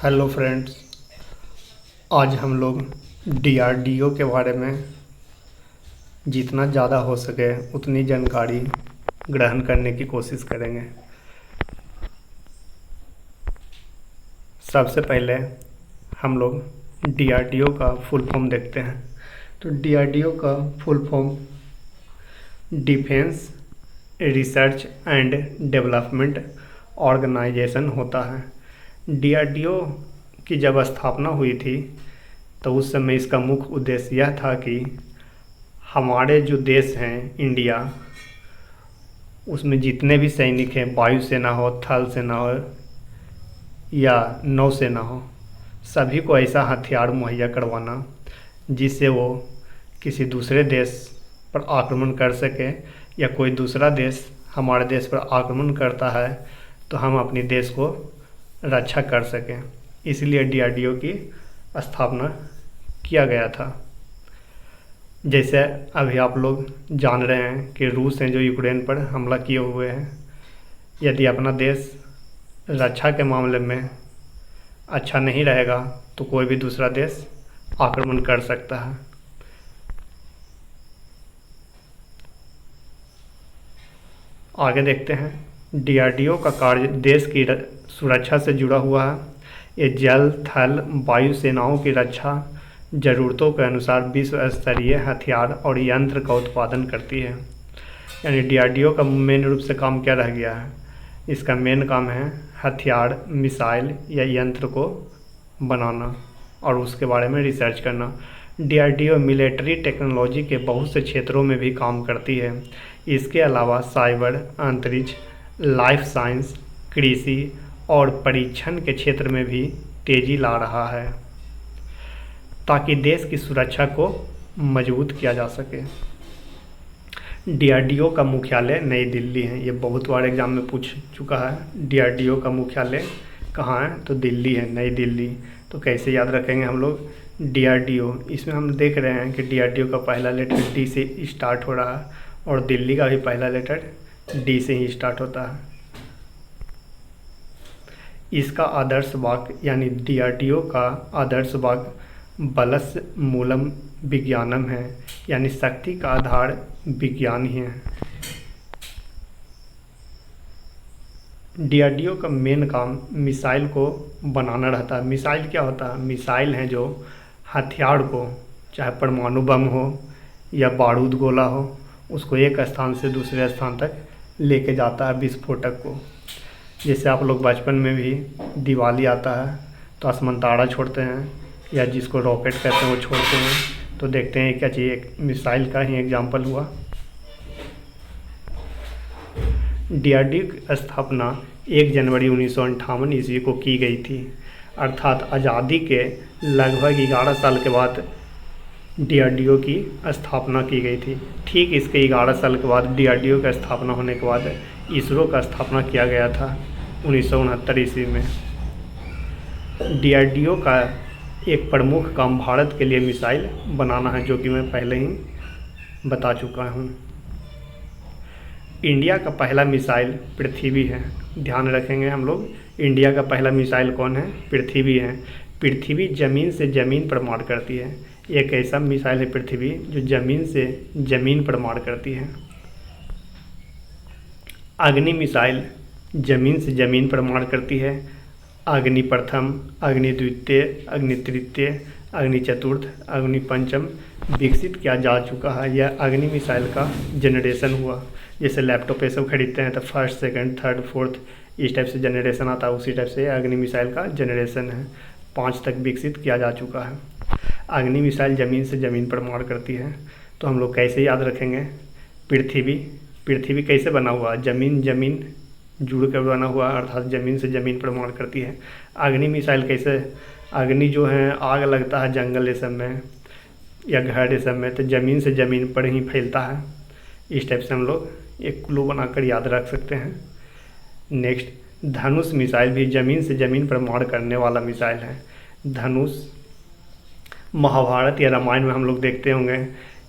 Hello friends. आज हम लोग डीआरडीओ के बारे में जितना ज़्यादा हो सके उतनी जानकारी ग्रहण करने की कोशिश करेंगे। सबसे पहले हम लोग डीआरडीओ का फुल फॉर्म देखते हैं। तो डीआरडीओ का full form defence research and development organisation होता है। डीआरडीओ की जब स्थापना हुई थी तो उस समय इसका मुख्य उद्देश्य यह था कि हमारे जो देश हैं इंडिया, उसमें जितने भी सैनिक हैं, वायुसेना हो, थल सेना हो या नौसेना हो, सभी को ऐसा हथियार मुहैया करवाना जिससे वो किसी दूसरे देश पर आक्रमण कर सके, या कोई दूसरा देश हमारे देश पर आक्रमण करता है तो हम अपने देश को रक्षा कर सकें। इसलिए डीआरडीओ की स्थापना किया गया था। जैसे अभी आप लोग जान रहे हैं कि रूस हैं जो यूक्रेन पर हमला किए हुए हैं। यदि अपना देश रक्षा के मामले में अच्छा नहीं रहेगा तो कोई भी दूसरा देश आक्रमण कर सकता है। आगे देखते हैं। डीआरडीओ का कार्य देश की सुरक्षा से जुड़ा हुआ है। ये जल, थल, वायु सेनाओं की रक्षा ज़रूरतों के अनुसार विश्व स्तरीय हथियार और यंत्र का उत्पादन करती है। यानी डीआरडीओ का मेन रूप से काम क्या रह गया है? इसका मेन काम है हथियार, मिसाइल या यंत्र को बनाना और उसके बारे में रिसर्च करना। डीआरडीओ मिलिट्री टेक्नोलॉजी के बहुत से क्षेत्रों में भी काम करती है। इसके अलावा साइबर, अंतरिक्ष, लाइफ साइंस, कृषि और परीक्षण के क्षेत्र में भी तेज़ी ला रहा है ताकि देश की सुरक्षा को मजबूत किया जा सके। डीआरडीओ का मुख्यालय नई दिल्ली है। ये बहुत बार एग्जाम में पूछ चुका है। डीआरडीओ का मुख्यालय कहाँ है? तो दिल्ली है, नई दिल्ली। तो कैसे याद रखेंगे हम लोग? डीआरडीओ, इसमें हम देख रहे हैं कि डीआरडीओ का पहला लेटर डी से स्टार्ट हो रहा है और दिल्ली का भी पहला लेटर डी से ही स्टार्ट होता है। इसका आदर्श वाक्य यानी डीआरडीओ का आदर्श वाक्य बलस्य मूलम विज्ञानम है, यानी शक्ति का आधार विज्ञान ही है। डीआरडीओ का मेन काम मिसाइल को बनाना रहता है। मिसाइल क्या होता है? मिसाइल हैं जो हथियार को, चाहे परमाणु बम हो या बारूद गोला हो, उसको एक स्थान से दूसरे स्थान तक लेके जाता है, विस्फोटक को। जैसे आप लोग बचपन में भी दिवाली आता है तो आसमान तारा छोड़ते हैं, या जिसको रॉकेट कहते हैं वो छोड़ते हैं। तो देखते हैं क्या चीज़, एक मिसाइल का ही एग्जाम्पल हुआ। डीआरडीओ की स्थापना 1 जनवरी 1958 ईस्वी को की गई थी, अर्थात आज़ादी के लगभग 11 साल के बाद डीआरडीओ की स्थापना की गई थी। ठीक इसके 11 साल के बाद डीआरडीओ का स्थापना होने के बाद इसरो का स्थापना किया गया था 1969 ईस्वी में। डीआरडीओ का एक प्रमुख काम भारत के लिए मिसाइल बनाना है, जो कि मैं पहले ही बता चुका हूँ। इंडिया का पहला मिसाइल पृथ्वी है। ध्यान रखेंगे हम लोग, इंडिया का पहला मिसाइल कौन है? पृथ्वी है। पृथ्वी ज़मीन से ज़मीन पर मार करती है। एक ऐसा मिसाइल है पृथ्वी जो ज़मीन से ज़मीन पर मार करती है। अग्नि मिसाइल ज़मीन से ज़मीन पर मार करती है। अग्नि प्रथम, अग्नि द्वितीय, अग्नि तृतीय, अग्नि चतुर्थ, अग्नि पंचम विकसित किया जा चुका है। यह अग्नि मिसाइल का जनरेशन हुआ। जैसे लैपटॉप ये सब खरीदते हैं तो फर्स्ट, सेकंड, थर्ड, फोर्थ इस टाइप से जनरेशन आता है, उसी टाइप से अग्नि मिसाइल का जनरेशन है। 5 तक विकसित किया जा चुका है। अग्नि मिसाइल ज़मीन से ज़मीन पर मार करती है। तो हम लोग कैसे याद रखेंगे? पृथ्वी कैसे बना हुआ? ज़मीन जुड़ कर बना हुआ, अर्थात ज़मीन से ज़मीन पर मार करती है। अग्नि मिसाइल कैसे? अग्नि जो है, आग लगता है जंगल ये सब में या घर ये सब में, तो ज़मीन से ज़मीन पर ही फैलता है। इस टाइप से हम लोग एक क्लू बनाकर याद रख सकते हैं। नेक्स्ट, धनुष मिसाइल भी ज़मीन से ज़मीन पर मार करने वाला मिसाइल है। धनुष महाभारत या रामायण में हम लोग देखते होंगे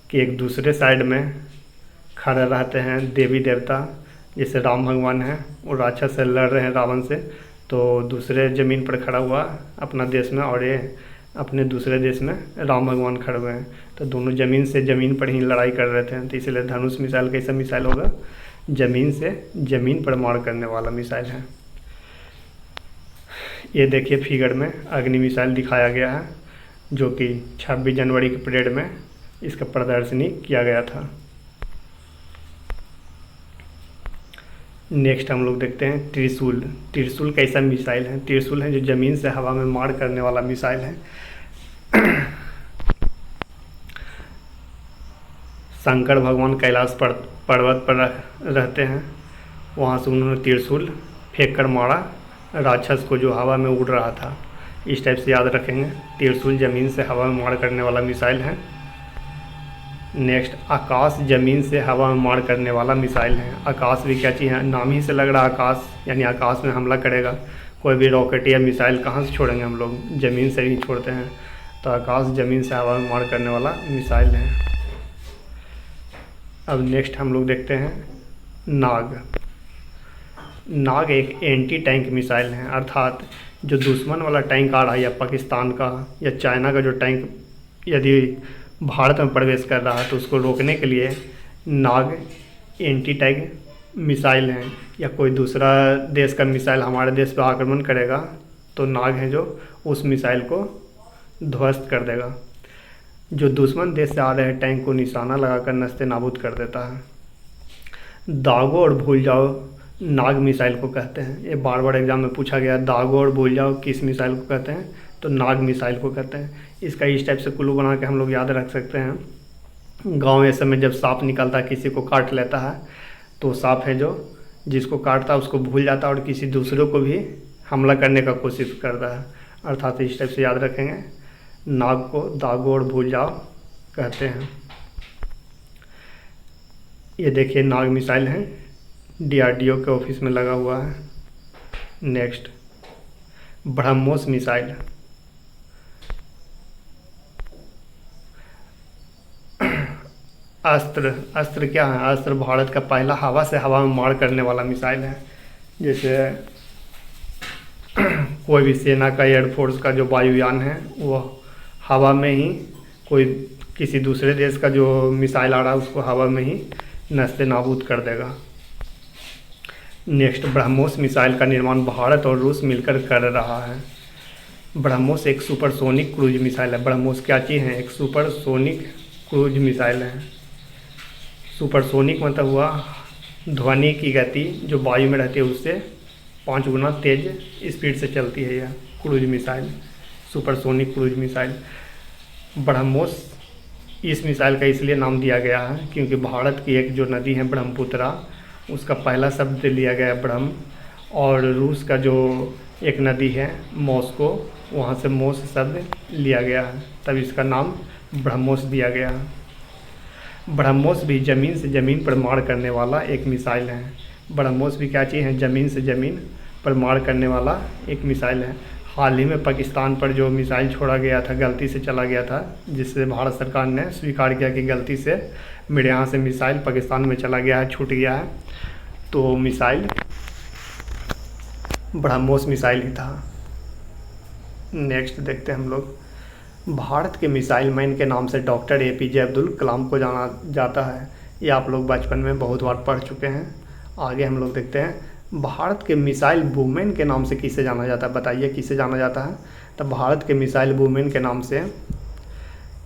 कि एक दूसरे साइड में खड़े रहते हैं देवी देवता। जैसे राम भगवान हैं, वो राक्षस से लड़ रहे हैं रावण से, तो दूसरे ज़मीन पर खड़ा हुआ अपना देश में, और ये अपने दूसरे देश में राम भगवान खड़े हुए हैं। तो दोनों ज़मीन से ज़मीन पर ही लड़ाई कर रहे थे। तो इसलिए धनुष मिसाइल कैसा मिसाइल होगा? ज़मीन से ज़मीन पर मार करने वाला मिसाइल है। ये देखिए फिगर में अग्नि मिसाइल दिखाया गया है, जो कि 26 जनवरी के परेड में इसका प्रदर्शनी किया गया था। नेक्स्ट हम लोग देखते हैं त्रिशूल। त्रिशूल कैसा मिसाइल है? त्रिशूल है जो ज़मीन से हवा में मार करने वाला मिसाइल है। शंकर भगवान कैलाश पर्वत पर रहते हैं, वहाँ से उन्होंने त्रिशूल फेंक कर मारा राक्षस को जो हवा में उड़ रहा था। इस टाइप से याद रखेंगे। त्रिशूल ज़मीन से हवा में मार करने वाला मिसाइल है। नेक्स्ट आकाश, ज़मीन से हवा में मार करने वाला मिसाइल है। आकाश भी क्या चीज़ है? नाम ही से लग रहा है आकाश, यानी आकाश में हमला करेगा। कोई भी रॉकेट या मिसाइल कहाँ से छोड़ेंगे हम लोग? ज़मीन से ही छोड़ते हैं। तो आकाश ज़मीन से हवा में मार करने वाला मिसाइल है। अब नेक्स्ट हम लोग देखते हैं नाग। नाग एक एंटी टैंक मिसाइल है, अर्थात जो दुश्मन वाला टैंक आ रहा है, या पाकिस्तान का या चाइना का जो टैंक यदि भारत में प्रवेश कर रहा है, तो उसको रोकने के लिए नाग एंटी टैंक मिसाइल हैं। या कोई दूसरा देश का मिसाइल हमारे देश पर आक्रमण करेगा, तो नाग है जो उस मिसाइल को ध्वस्त कर देगा। जो दुश्मन देश से आ रहे टैंक को निशाना लगाकर नस्ते नाबूद कर देता है। दागो और भूल जाओ नाग मिसाइल को कहते हैं। ये बार बार एग्जाम में पूछा गया, दागो और भूल जाओ किस मिसाइल को कहते हैं? तो नाग मिसाइल को कहते हैं। इसका इस टाइप से क्लू बना के हम लोग याद रख सकते हैं। गांव ऐसे में जब सांप निकलता है, किसी को काट लेता है, तो सांप है जो जिसको काटता है उसको भूल जाता है और किसी दूसरे को भी हमला करने का कोशिश करता है। अर्थात इस टाइप से याद रखेंगे, नाग को दागो और भूल जाओ कहते हैं। ये देखिए नाग मिसाइल है, DRDO के ऑफिस में लगा हुआ है। Next BrahMos missile. अस्त्र क्या है? अस्त्र भारत का पहला हवा से हवा में मार करने वाला मिसाइल है। जैसे कोई भी सेना का, एयरफोर्स का जो वायुयान है, वो हवा में ही कोई किसी दूसरे देश का जो मिसाइल आ रहा है उसको हवा में ही नस्ते नाबूद कर देगा। नेक्स्ट ब्रह्मोस मिसाइल का निर्माण भारत और रूस मिलकर कर रहा है। ब्रह्मोस एक सुपरसोनिक क्रूज मिसाइल है। ब्रह्मोस क्या चीज़ है? एक सुपरसोनिक क्रूज मिसाइल है। सुपरसोनिक मतलब हुआ ध्वनि की गति जो वायु में रहती है उससे 5 गुना तेज स्पीड से चलती है यह cruise missile, supersonic cruise missile. BrahMos इस मिसाइल का इसलिए नाम दिया गया है क्योंकि भारत की एक जो नदी है ब्रह्मपुत्रा, उसका पहला शब्द लिया गया है ब्रह्म, और रूस का जो एक नदी है मॉस्को, वहाँ से मोस शब्द लिया गया है, तब इसका नाम ब्रह्मोस दिया गया है। ब्रह्मोस भी ज़मीन से ज़मीन पर मार करने वाला एक मिसाइल है। ब्रह्मोस भी क्या चीज़ है? ज़मीन से ज़मीन पर मार करने वाला एक मिसाइल है। हाल ही में पाकिस्तान पर जो मिसाइल छोड़ा गया था, गलती से चला गया था, जिससे भारत सरकार ने स्वीकार किया कि गलती से मेरे यहाँ से मिसाइल पाकिस्तान में चला गया है, छूट गया है, तो मिसाइल ब्रह्मोस मिसाइल ही था। नेक्स्ट देखते हैं हम लोग, भारत के मिसाइल मैन के नाम से डॉक्टर APJ अब्दुल कलाम को जाना जाता है। ये आप लोग बचपन में बहुत बार पढ़ चुके हैं। आगे हम लोग देखते हैं भारत के मिसाइल वुमेन के नाम से किसे जाना जाता है? बताइए किसे जाना जाता है? तो भारत के मिसाइल वुमेन के नाम से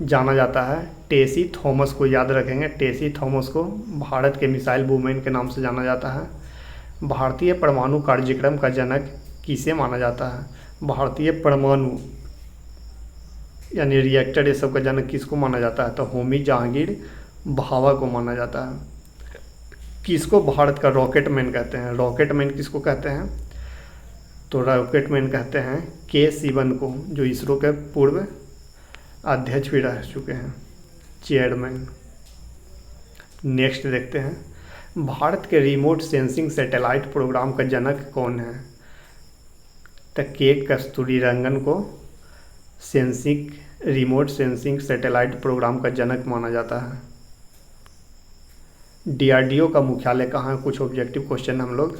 जाना जाता है टेसी थॉमस को। याद रखेंगे, टेसी थॉमस को भारत के मिसाइल वुमेन के नाम से जाना जाता है। भारतीय परमाणु कार्यक्रम का जनक किसे माना जाता है? भारतीय परमाणु यानी रिएक्टर, ये सब का जनक किसको माना जाता है? तो होमी जहांगीर भाभा को माना जाता है। किसको भारत का रॉकेट मैन कहते हैं? रॉकेट मैन किसको कहते हैं? तो रॉकेट मैन कहते हैं K शिवन को, जो इसरो के पूर्व अध्यक्ष भी रह चुके हैं, चेयरमैन। नेक्स्ट देखते हैं भारत के रिमोट सेंसिंग सैटेलाइट प्रोग्राम का जनक कौन है? तो K कस्तूरीरंगन को रिमोट सेंसिंग सैटेलाइट प्रोग्राम का जनक माना जाता है। DRDO का मुख्यालय कहाँ है? कुछ ऑब्जेक्टिव क्वेश्चन हम लोग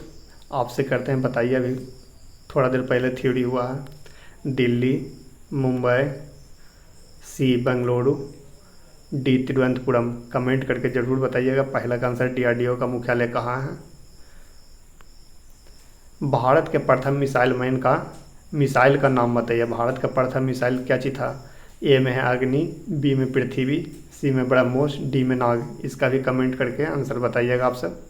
आपसे करते हैं, बताइए अभी। थोड़ा देर पहले थ्योरी हुआ है। दिल्ली, मुंबई, सी बेंगलुरु, डी तिरुवनंतपुरम। कमेंट करके ज़रूर बताइएगा पहला का आंसर डीआरडीओ का मुख्यालय कहाँ है। भारत के प्रथम मिसाइल का नाम बताइए। भारत का प्रथम मिसाइल क्या चीज़ था? ए में है अग्नि, बी में पृथ्वी, सी में ब्रह्मोस, डी में नाग। इसका भी कमेंट करके आंसर बताइएगा आप सब।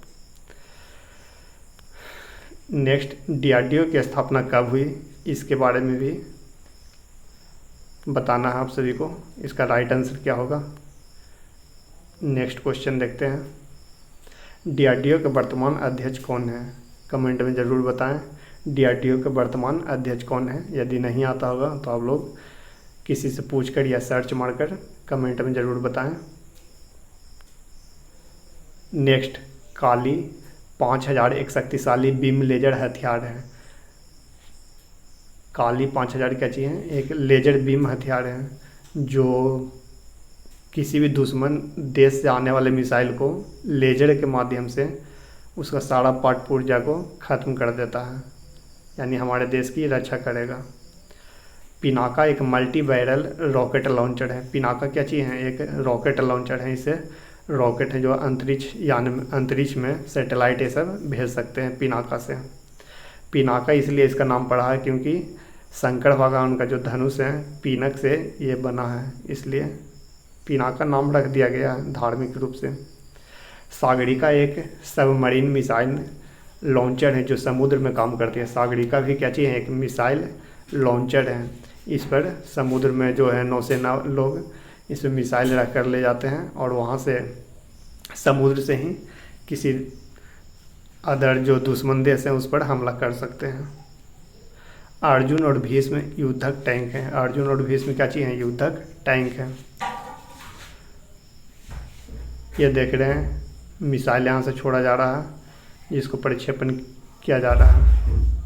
नेक्स्ट, डीआरडीओ की स्थापना कब हुई, इसके बारे में भी बताना है आप सभी को। इसका राइट आंसर क्या होगा। नेक्स्ट क्वेश्चन देखते हैं। डीआरडीओ के वर्तमान अध्यक्ष कौन है? कमेंट में ज़रूर बताएं डीआरडीओ के वर्तमान अध्यक्ष कौन है। यदि नहीं आता होगा तो आप लोग किसी से पूछकर या सर्च मारकर कमेंट में ज़रूर बताएं। नेक्स्ट, काली 5000 एक शक्तिशाली बीम लेजर हथियार है। काली 5000 क्या चीज़ है? एक लेजर बीम हथियार है जो किसी भी दुश्मन देश से आने वाले मिसाइल को लेजर के माध्यम से उसका सारा पार्ट पुर्जा को ख़त्म कर देता है, यानी हमारे देश की रक्षा करेगा। पिनाका एक मल्टी बैरल रॉकेट लॉन्चर है। पिनाका क्या चीज़ है? एक रॉकेट लॉन्चर है। इसे रॉकेट है जो अंतरिक्ष में सैटेलाइट ये सब भेज सकते हैं पिनाका से। पिनाका इसलिए इसका नाम पड़ा है क्योंकि शंकर भगवान का जो धनुष है पिनक से ये बना है, इसलिए पिनाका नाम रख दिया गया है धार्मिक रूप से। सागरिका एक सबमरीन मिसाइल लॉन्चर है जो समुद्र में काम करती है। सागरिका भी क्या चीज़ है? एक मिसाइल लॉन्चर है। इस पर समुद्र में जो है नौसेना लोग इसमें मिसाइल रख कर ले जाते हैं और वहाँ से समुद्र से ही किसी अदर जो दुश्मन देश हैं उस पर हमला कर सकते हैं। अर्जुन और भीष्म युद्धक टैंक हैं। अर्जुन और भीष्म क्या चीज़ है? युद्धक टैंक है। ये देख रहे हैं मिसाइल यहाँ से छोड़ा जा रहा है जिसको प्रक्षेपण किया जा रहा है।